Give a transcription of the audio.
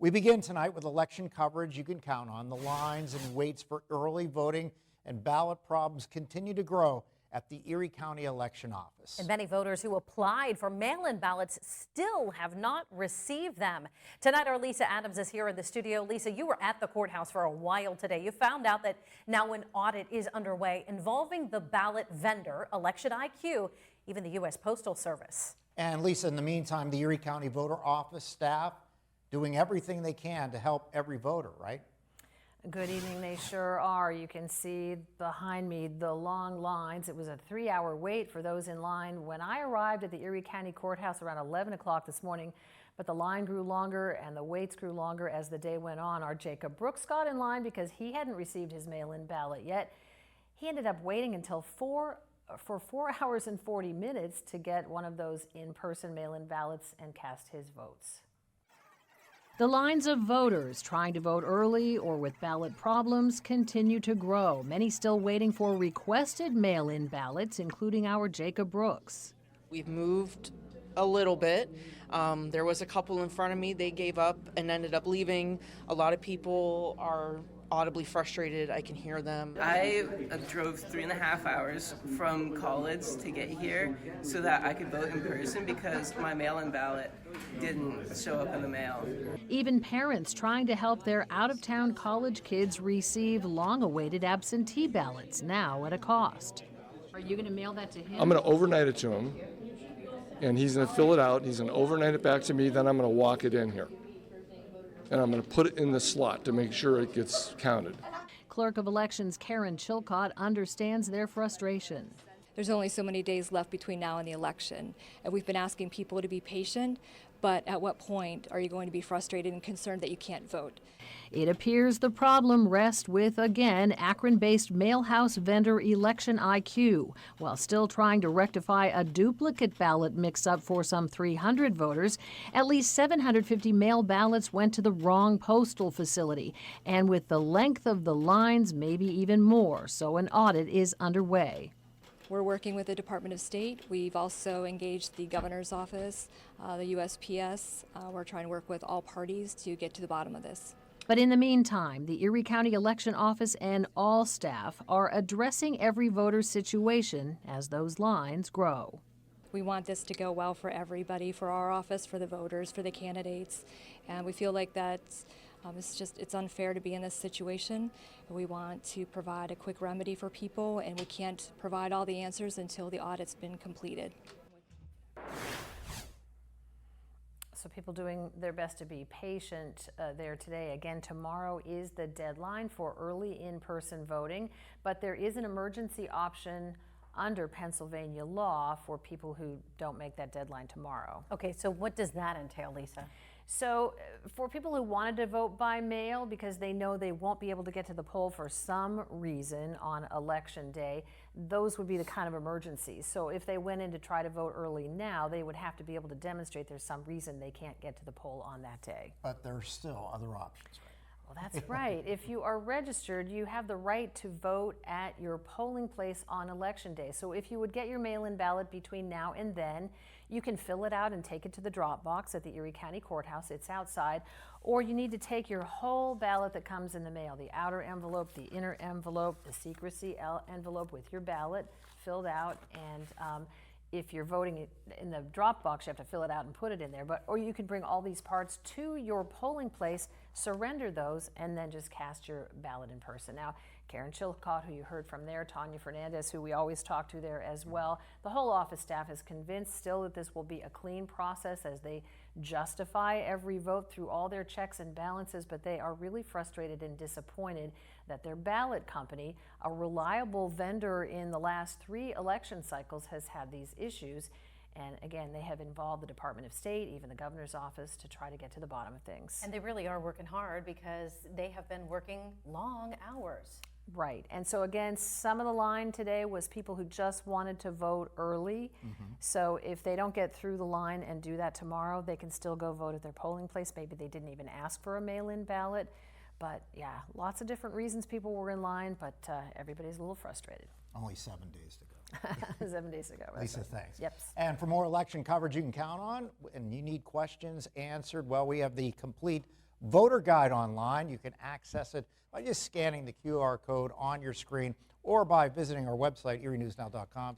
We begin tonight with election coverage you can count on. The lines and waits for early voting and ballot problems continue to grow at the Erie County Election Office. And many voters who applied for mail-in ballots still have not received them. Tonight, our Lisa Adams is here in the studio. Lisa, you were at the courthouse for a while today. You found out that now an audit is underway involving the ballot vendor, Election IQ, even the U.S. Postal Service. And Lisa, in the meantime, the Erie County Voter Office staff doing everything they can to help every voter, right? Good evening, they sure are. You can see behind me the long lines. It was a 3-hour wait for those in line when I arrived at the Erie County Courthouse around 11 o'clock this morning, but the line grew longer and the waits grew longer as the day went on. Our Jacob Brooks got in line because he hadn't received his mail-in ballot yet. He ended up waiting until 4 hours and 40 minutes to get one of those in-person mail-in ballots and cast his votes. The lines of voters trying to vote early or with ballot problems continue to grow. Many still waiting for requested mail-in ballots, including our Jacob Brooks. We've moved a little bit. There was a couple in front of me. They gave up and ended up leaving. A lot of people are audibly frustrated. I can hear them. I drove 3.5 hours from college to get here so that I could vote in person because my mail-in ballot didn't show up in the mail. Even parents trying to help their out-of-town college kids receive long-awaited absentee ballots, now at a cost. Are you going to mail that to him? I'm going to overnight it to him, and he's going to fill it out. He's going to overnight it back to me, then I'm going to walk it in here. And I'm going to put it in the slot to make sure it gets counted. Clerk of Elections Karen Chilcott understands their frustration. There's only so many days left between now and the election, and we've been asking people to be patient, but at what point are you going to be frustrated and concerned that you can't vote? It appears the problem rests with, again, Akron-based mailhouse vendor Election IQ. While still trying to rectify a duplicate ballot mix-up for some 300 voters, at least 750 mail ballots went to the wrong postal facility. And with the length of the lines, maybe even more, so an audit is underway. We're working with the Department of State. We've also engaged the governor's office, the USPS. We're trying to work with all parties to get to the bottom of this. But in the meantime, the Erie County Election Office and all staff are addressing every voter's situation as those lines grow. We want this to go well for everybody, for our office, for the voters, for the candidates, and we feel like that's it's unfair to be in this situation. We want to provide a quick remedy for people, and we can't provide all the answers until the audit's been completed. So people doing their best to be patient there today. Again, tomorrow is the deadline for early in-person voting, but there is an emergency option under Pennsylvania law for people who don't make that deadline tomorrow. Okay, so what does that entail, Lisa? So for people who wanted to vote by mail because they know they won't be able to get to the poll for some reason on election day, those would be the kind of emergencies. So if they went in to try to vote early now, they would have to be able to demonstrate there's some reason they can't get to the poll on that day. But there's still other options, right? Well, that's right. If you are registered, you have the right to vote at your polling place on election day. So if you would get your mail-in ballot between now and then, you can fill it out and take it to the drop box at the Erie County Courthouse. It's outside. Or you need to take your whole ballot that comes in the mail, the outer envelope, the inner envelope, the secrecy envelope with your ballot filled out, and if you're voting in the drop box, you have to fill it out and put it in there. Or you can bring all these parts to your polling place, surrender those, and then just cast your ballot in person. Now, Karen Chilcott, who you heard from there, Tanya Fernandez, who we always talk to there as well. The whole office staff is convinced still that this will be a clean process as they justify every vote through all their checks and balances, but they are really frustrated and disappointed that their ballot company, a reliable vendor in the last 3 election cycles, has had these issues. And again, they have involved the Department of State, even the governor's office, to try to get to the bottom of things. And they really are working hard because they have been working long hours. Right. And so again, some of the line today was people who just wanted to vote early. So if they don't get through the line and do that tomorrow, they can still go vote at their polling place. Maybe they didn't even ask for a mail-in ballot. But yeah, lots of different reasons people were in line, but everybody's a little frustrated. Only 7 days to go. 7 days ago. Lisa, thanks. Yep. And for more election coverage you can count on, and you need questions answered, well, we have the complete voter guide online. You can access it by just scanning the QR code on your screen or by visiting our website, erienewsnow.com/.